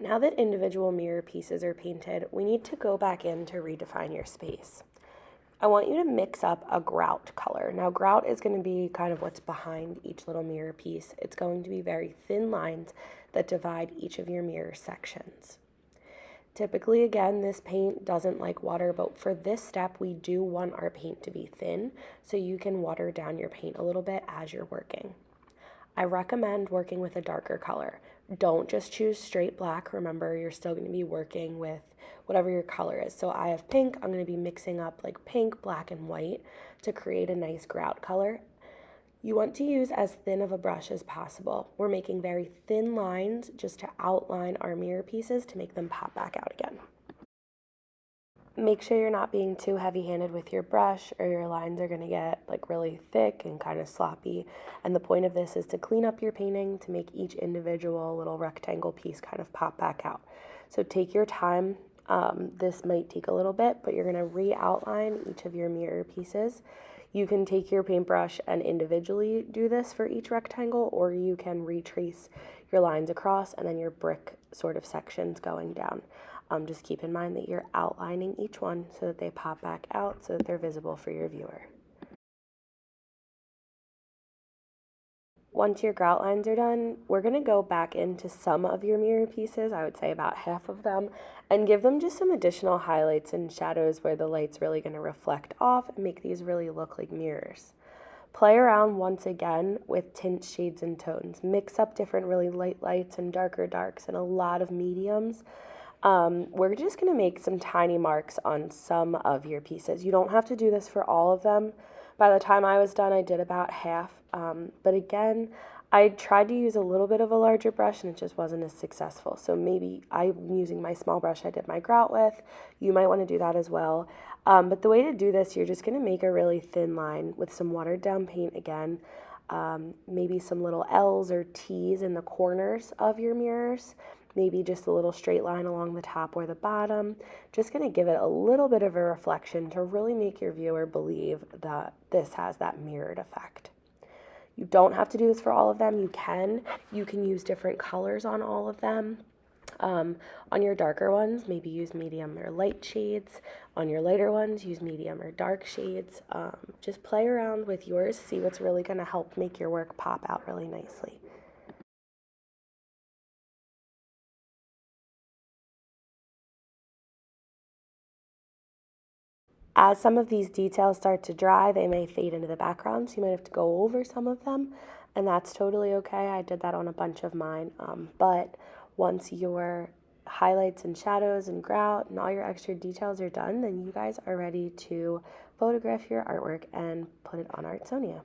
Now that individual mirror pieces are painted, we need to go back in to redefine your space. I want you to mix up a grout color. Now, grout is going to be kind of what's behind each little mirror piece. It's going to be very thin lines that divide each of your mirror sections. Typically, again, this paint doesn't like water, but for this step, we do want our paint to be thin, so you can water down your paint a little bit as you're working. I recommend working with a darker color. Don't just choose straight black. Remember, you're still going to be working with whatever your color is. So I have pink. I'm going to be mixing up like pink, black, and white to create a nice grout color. You want to use as thin of a brush as possible. We're making very thin lines just to outline our mirror pieces to make them pop back out again. Make sure you're not being too heavy-handed with your brush or your lines are going to get like really thick and kind of sloppy. And the point of this is to clean up your painting to make each individual little rectangle piece kind of pop back out. So take your time. This might take a little bit, but you're going to re-outline each of your mirror pieces. You can take your paintbrush and individually do this for each rectangle, or you can retrace your lines across and then your brick sort of sections going down. Just keep in mind that you're outlining each one so that they pop back out so that they're visible for your viewer. Once your grout lines are done, we're going to go back into some of your mirror pieces, I would say about half of them, and give them just some additional highlights and shadows where the light's really going to reflect off and make these really look like mirrors. Play around once again with tint, shades, and tones. Mix up different really light lights and darker darks and a lot of mediums. We're just going to make some tiny marks on some of your pieces. You don't have to do this for all of them. By the time I was done, I did about half. But again, I tried to use a little bit of a larger brush and it just wasn't as successful. So maybe I'm using my small brush I did my grout with. You might want to do that as well. But the way to do this, you're just going to make a really thin line with some watered down paint again. Maybe some little L's or T's in the corners of your mirrors. Maybe just a little straight line along the top or the bottom. Just going to give it a little bit of a reflection to really make your viewer believe that this has that mirrored effect. You don't have to do this for all of them. You can use different colors on all of them. On your darker ones, maybe use medium or light shades. On your lighter ones, use medium or dark shades. Just play around with yours, see what's really going to help make your work pop out really nicely. As some of these details start to dry, they may fade into the background, so you might have to go over some of them, and that's totally okay. I did that on a bunch of mine, but once your highlights and shadows and grout and all your extra details are done, then you guys are ready to photograph your artwork and put it on Artsonia.